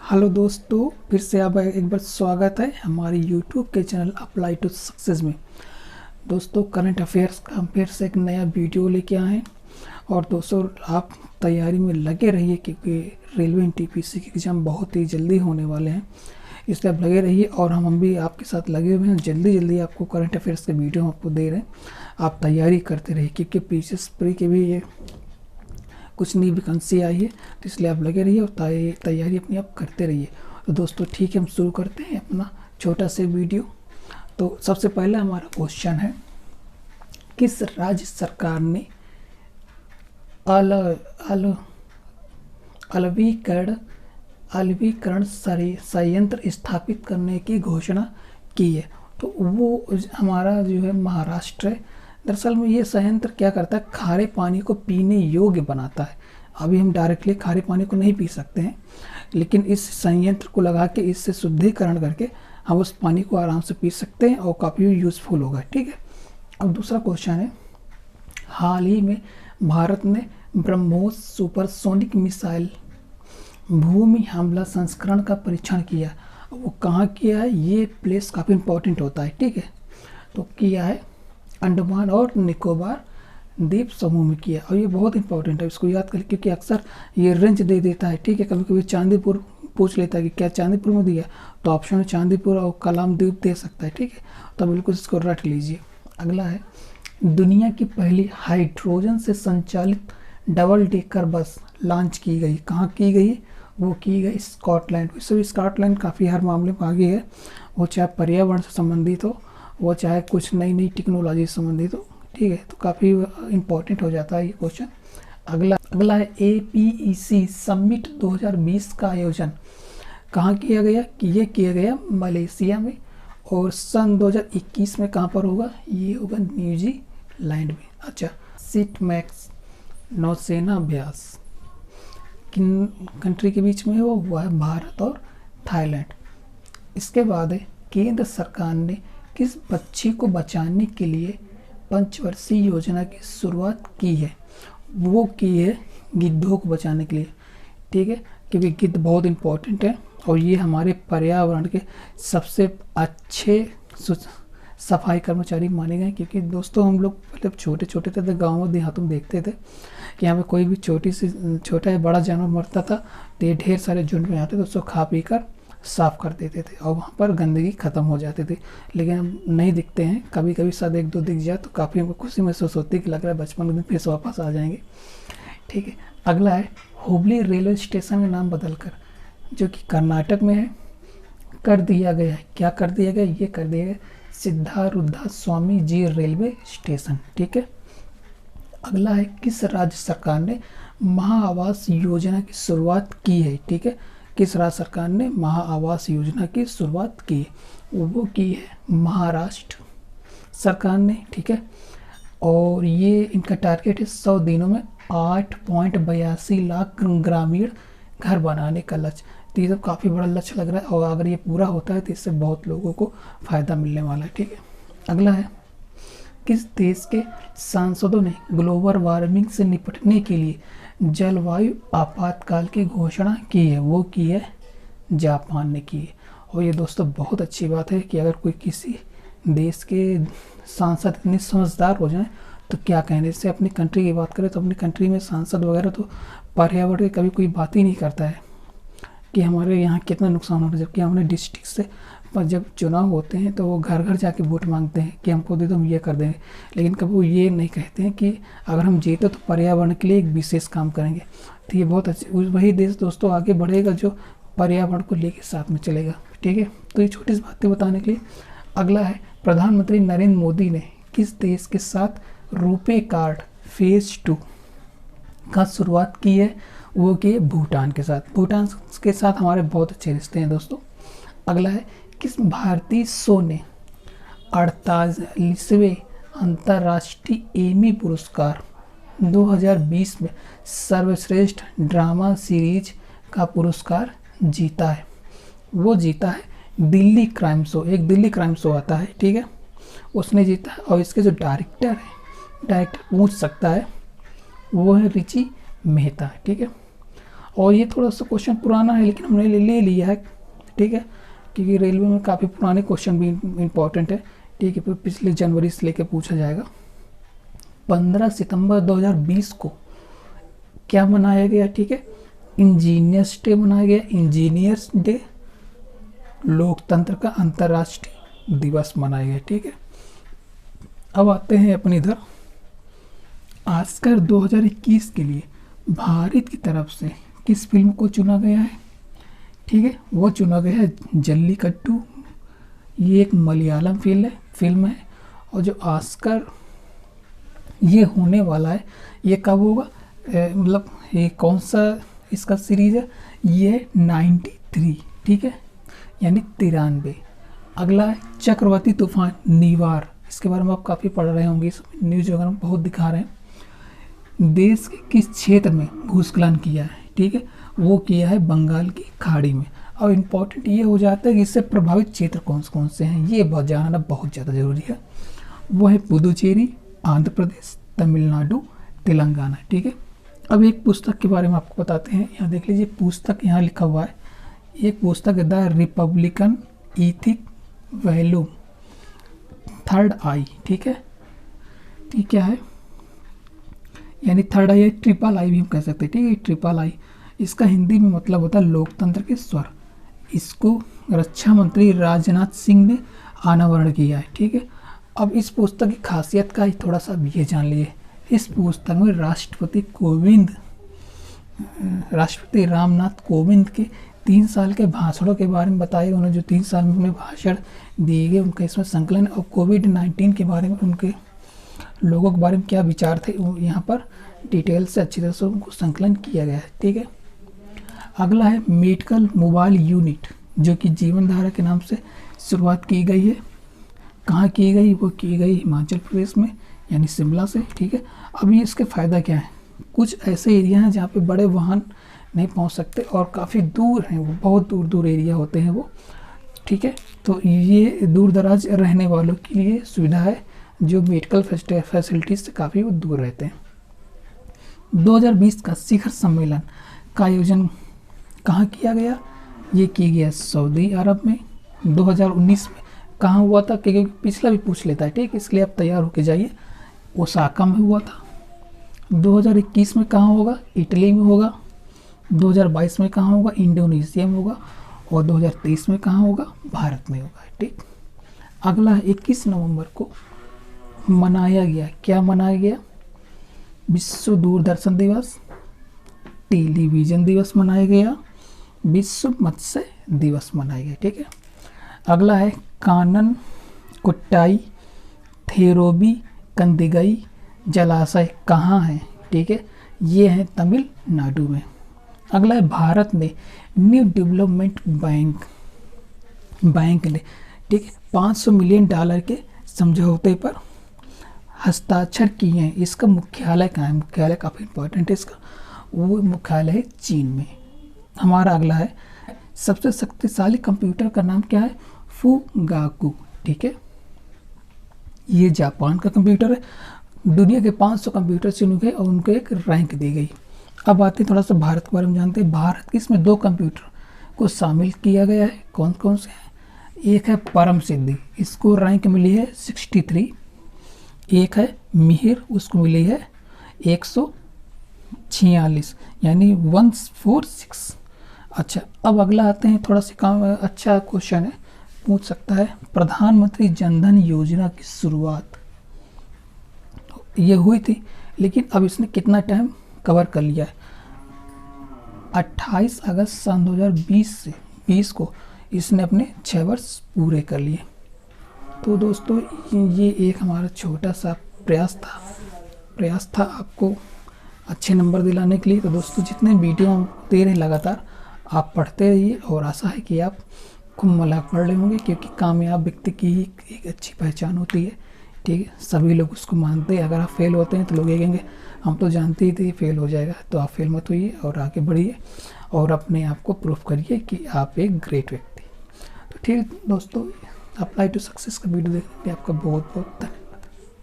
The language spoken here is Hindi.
हेलो दोस्तों, फिर से आप एक बार स्वागत है हमारे यूट्यूब के चैनल अप्लाई टू सक्सेस में। दोस्तों, करंट अफेयर्स का हम फिर से एक नया वीडियो लेके आए हैं। और दोस्तों, आप तैयारी में लगे रहिए क्योंकि रेलवे एनटीपीसी के एग्ज़ाम बहुत ही जल्दी होने वाले हैं, इसलिए आप लगे रहिए। और हम भी आपके साथ लगे हुए हैं, जल्दी जल्दी आपको करंट अफेयर्स के वीडियो आपको दे रहे हैं। आप तैयारी करते रहिए क्योंकि पीसीएस प्री के भी ये कुछ नई वैकेंसी आई है, तो इसलिए आप लगे रहिए और तैयारी अपनी आप करते रहिए। तो दोस्तों ठीक है, हम शुरू करते हैं अपना छोटा सा वीडियो। तो सबसे पहला हमारा क्वेश्चन है, किस राज्य सरकार ने अलवीकरण संयंत्र स्थापित करने की घोषणा की है? तो वो हमारा जो है महाराष्ट्र है। दरअसल में ये संयंत्र क्या करता है, खारे पानी को पीने योग्य बनाता है। अभी हम डायरेक्टली खारे पानी को नहीं पी सकते हैं, लेकिन इस संयंत्र को लगा के इससे शुद्धिकरण करके हम उस पानी को आराम से पी सकते हैं और काफ़ी यूज़फुल होगा। ठीक है। अब दूसरा क्वेश्चन है, हाल ही में भारत ने ब्रह्मोस सुपरसोनिक मिसाइल भूमि हमला संस्करण का परीक्षण किया। वो कहाँ किया है, ये प्लेस काफ़ी इंपॉर्टेंट होता है। ठीक है, तो किया है अंडमान और निकोबार द्वीप समूह में किया, और ये बहुत इंपॉर्टेंट है, इसको याद करें क्योंकि अक्सर ये रेंज दे देता है। ठीक है, कभी कभी चांदीपुर पूछ लेता है कि क्या चांदीपुर में दिया, तो ऑप्शन में चांदीपुर और कलाम द्वीप दे सकता है। ठीक है, तो बिल्कुल इसको रट लीजिए। अगला है, दुनिया की पहली हाइड्रोजन से संचालित डबल डेकर बस लॉन्च की गई। कहाँ की गई? वो की गई स्कॉटलैंड। वैसे भी स्कॉटलैंड काफ़ी हर मामले में आगे है, वो चाहे पर्यावरण से संबंधित हो, वो चाहे कुछ नई नई टेक्नोलॉजी से संबंधित हो। ठीक है, तो काफ़ी इम्पोर्टेंट हो जाता है ये क्वेश्चन। अगला है, APEC समिट 2020 का आयोजन कहाँ किया गया? कि ये किया गया मलेशिया में, और सन 2021 में कहाँ पर होगा? ये होगा न्यूजीलैंड में। अच्छा, सीट मैक्स नौसेना अभ्यास किन कंट्री के बीच में है? वो हुआ है भारत और थाईलैंड। इसके बाद है, केंद्र सरकार ने किस पक्षी को बचाने के लिए पंचवर्षीय योजना की शुरुआत की है? वो की है गिद्धों को बचाने के लिए। ठीक है, क्योंकि गिद्ध बहुत इम्पोर्टेंट है और ये हमारे पर्यावरण के सबसे अच्छे सफाई कर्मचारी माने गए। क्योंकि दोस्तों, हम लोग पहले छोटे छोटे थे तो गाँव देहातों में देखते थे कि यहाँ पे कोई भी छोटा या बड़ा जानवर मरता था तो ये ढेर सारे झुंड में आते थे, उसको खा पी कर साफ़ कर देते थे और वहाँ पर गंदगी ख़त्म हो जाती थी। लेकिन अब नहीं दिखते हैं, कभी कभी शायद एक दो दिख जाए तो काफ़ी हमको खुशी महसूस होती है कि लग रहा है बचपन के दिन फिर से वापस आ जाएंगे। ठीक है। अगला है, हुबली रेलवे स्टेशन का नाम बदलकर, जो कि कर्नाटक में है, कर दिया गया है। क्या कर दिया गया? ये कर दिया गया सिद्धारूढ़ा स्वामी जी रेलवे स्टेशन। ठीक है। अगला है, किस राज्य सरकार ने महाआवास योजना की शुरुआत की है? ठीक है, किस राज्य सरकार ने महाआवास योजना की शुरुआत की है? वो की है महाराष्ट्र सरकार ने। ठीक है, और ये इनका टारगेट है 100 दिनों में 8.82 लाख ग्रामीण घर बनाने का लक्ष्य। तो ये तो काफ़ी बड़ा लक्ष्य लग रहा है, और अगर ये पूरा होता है तो इससे बहुत लोगों को फ़ायदा मिलने वाला है। ठीक है। अगला है, किस देश के सांसदों ने ग्लोबल वार्मिंग से निपटने के लिए जलवायु आपातकाल की घोषणा की है? वो की है जापान ने की है। और ये दोस्तों बहुत अच्छी बात है कि अगर कोई किसी देश के सांसद इतने समझदार हो जाएं तो क्या कहने से। अपनी कंट्री की बात करें तो अपनी कंट्री में सांसद वगैरह तो पर्यावरण की कभी कोई बात ही नहीं करता है कि हमारे यहाँ कितना नुकसान हो रहा है, जबकि हमारे डिस्ट्रिक्ट से पर जब चुनाव होते हैं तो वो घर घर जाके वोट मांगते हैं कि हमको दे दो, हम ये कर देंगे। लेकिन कभी वो ये नहीं कहते हैं कि अगर हम जीते तो पर्यावरण के लिए एक विशेष काम करेंगे। तो ये बहुत अच्छी, वही देश दोस्तों आगे बढ़ेगा जो पर्यावरण को लेके साथ में चलेगा। ठीक है, तो ये छोटी सी बातें बताने के लिए। अगला है, प्रधानमंत्री नरेंद्र मोदी ने किस देश के साथ रुपे कार्ड फेज़ 2 का शुरुआत की है? वो की है भूटान के साथ। भूटान के साथ हमारे बहुत अच्छे रिश्ते हैं दोस्तों। अगला है, किस भारतीय शो ने 48वें अंतर्राष्ट्रीय एमी पुरस्कार 2020 में सर्वश्रेष्ठ ड्रामा सीरीज का पुरस्कार जीता है? वो जीता है दिल्ली क्राइम शो। एक दिल्ली क्राइम शो आता है, ठीक है, उसने जीता है। और इसके जो डायरेक्टर पूछ सकता है, वो है रिची मेहता। ठीक है, और ये थोड़ा सा क्वेश्चन पुराना है लेकिन हमने ले लिया है, ठीक है, क्योंकि रेलवे में काफ़ी पुराने क्वेश्चन भी इम्पोर्टेंट है, ठीक है, पिछले जनवरी से लेकर पूछा जाएगा। 15 सितंबर 2020 को क्या मनाया गया, ठीक है, इंजीनियर्स डे मनाया गया, इंजीनियर्स डे, लोकतंत्र का अंतर्राष्ट्रीय दिवस मनाया गया, ठीक है। अब आते हैं अपनी इधर, ऑस्कर 2021 के लिए भारत की तरफ से किस फिल्म को चुना गया है, ठीक है, वो चुना गया है जल्लीकट्टू। ये एक मलयालम फिल्म है और जो ऑस्कर ये होने वाला है ये कब होगा, मतलब ये कौन सा इसका सीरीज है, ये 93, ठीक है, यानी 93। अगला है चक्रवाती तूफान निवार, इसके बारे में आप काफ़ी पढ़ रहे होंगे, इस न्यूज़ वगैरह में बहुत दिखा रहे हैं। देश के किस क्षेत्र में भूस्खलन किया है, ठीक है, वो किया है बंगाल की खाड़ी में। और इम्पोर्टेंट ये हो जाता है कि इससे प्रभावित क्षेत्र कौन से हैं, ये बहुत जानना बहुत ज़्यादा ज़रूरी है। वो है पुदुचेरी, आंध्र प्रदेश, तमिलनाडु, तेलंगाना, ठीक है। अब एक पुस्तक के बारे में आपको बताते हैं, यहाँ देख लीजिए पुस्तक यहाँ लिखा हुआ है, एक पुस्तक है the republican ethic volume third I, ठीक है, ठीक है, यानी थर्ड आई है, ट्रिपल आई भी हम कह सकते हैं, ठीक है, ट्रिपल आई, इसका हिंदी में मतलब होता है लोकतंत्र के स्वर। इसको रक्षा मंत्री राजनाथ सिंह ने अनावरण किया है, ठीक है। अब इस पुस्तक की खासियत का थोड़ा सा ये जान लीजिए, इस पुस्तक में राष्ट्रपति रामनाथ कोविंद के 3 साल के भाषणों के बारे में बताया, उन्होंने जो 3 साल में उन्हें भाषण दिए गए उनका इसमें संकलन, और कोविड-19 के बारे में उनके लोगों के बारे में क्या विचार थे वो यहाँ पर डिटेल से अच्छी तरह से उनको संकलन किया गया है, ठीक है। अगला है मेडिकल मोबाइल यूनिट, जो कि जीवन धारा के नाम से शुरुआत की गई है। कहाँ की गई, वो की गई हिमाचल प्रदेश में, यानी शिमला से, ठीक है। अभी इसके फ़ायदा क्या है, कुछ ऐसे एरिया हैं जहाँ पे बड़े वाहन नहीं पहुँच सकते और काफ़ी दूर हैं, वो बहुत दूर एरिया होते हैं वो, ठीक है। तो ये दूर दराज रहने वालों के लिए सुविधा है जो मेडिकल फैसिलिटीज़ से काफ़ी वो दूर रहते हैं। 2020 का शिखर सम्मेलन का आयोजन कहाँ किया गया, ये किया गया सऊदी अरब में। 2019 में कहाँ हुआ था, क्योंकि पिछला भी पूछ लेता है, ठीक है, इसलिए आप तैयार होके जाइए। ओसाका में हुआ था। 2021 में कहाँ होगा, इटली में होगा। 2022 में कहाँ होगा, इंडोनेशिया में होगा। और 2023 में कहाँ होगा, भारत में होगा, ठीक। अगला 21 नवंबर को मनाया गया, क्या मनाया गया, विश्व दूरदर्शन दिवस, टेलीविज़न दिवस मनाया गया, विश्व मत्स्य दिवस मनाया गया, ठीक है। अगला है कानन कुट्टाई थेरोबी कंदिगई जलाशय कहाँ है, ठीक है, ये है तमिलनाडु में। अगला है भारत ने न्यू डेवलपमेंट बैंक ने, ठीक है, $500 मिलियन के समझौते पर हस्ताक्षर किए हैं। इसका मुख्यालय कहाँ है, मुख्यालय काफ़ी इंपॉर्टेंट है इसका, वो मुख्यालय है चीन में। हमारा अगला है सबसे शक्तिशाली कंप्यूटर का नाम क्या है, फुगाकू, ठीक है, ये जापान का कंप्यूटर है। दुनिया के 500 कंप्यूटर चुने गए और उनको एक रैंक दी गई। अब आते हैं थोड़ा सा भारत के बारे में जानते हैं। भारत के इसमें 2 कंप्यूटर को शामिल किया गया है, कौन कौन से हैं, एक है परम सिद्धि, इसको रैंक मिली है 63। एक है मिहिर, उसको मिली है 146, यानी 146। अच्छा, अब अगला आते हैं, थोड़ा सा काम अच्छा क्वेश्चन है, पूछ सकता है, प्रधानमंत्री जनधन योजना की शुरुआत ये हुई थी, लेकिन अब इसने कितना टाइम कवर कर लिया है, 28 अगस्त सन 2020 को इसने अपने 6 वर्ष पूरे कर लिए। तो दोस्तों ये एक हमारा छोटा सा प्रयास था आपको अच्छे नंबर दिलाने के लिए। तो दोस्तों जितने वीडियो हम दे रहे हैं लगातार आप पढ़ते रहिए, और आशा है कि आप खूब मलाक पढ़ रहे होंगे, क्योंकि कामयाब व्यक्ति की ही एक अच्छी पहचान होती है, ठीक है, सभी लोग उसको मानते हैं। अगर आप फेल होते हैं तो लोग ये कहेंगे हम तो जानते ही थे फेल हो जाएगा, तो आप फेल मत होइए और आगे बढ़िए और अपने आप को प्रूफ करिए कि आप एक ग्रेट व्यक्ति। तो ठीक है दोस्तों, अप्लाई टू सक्सेस का वीडियो देखने के लिए आपका बहुत बहुत धन्यवाद।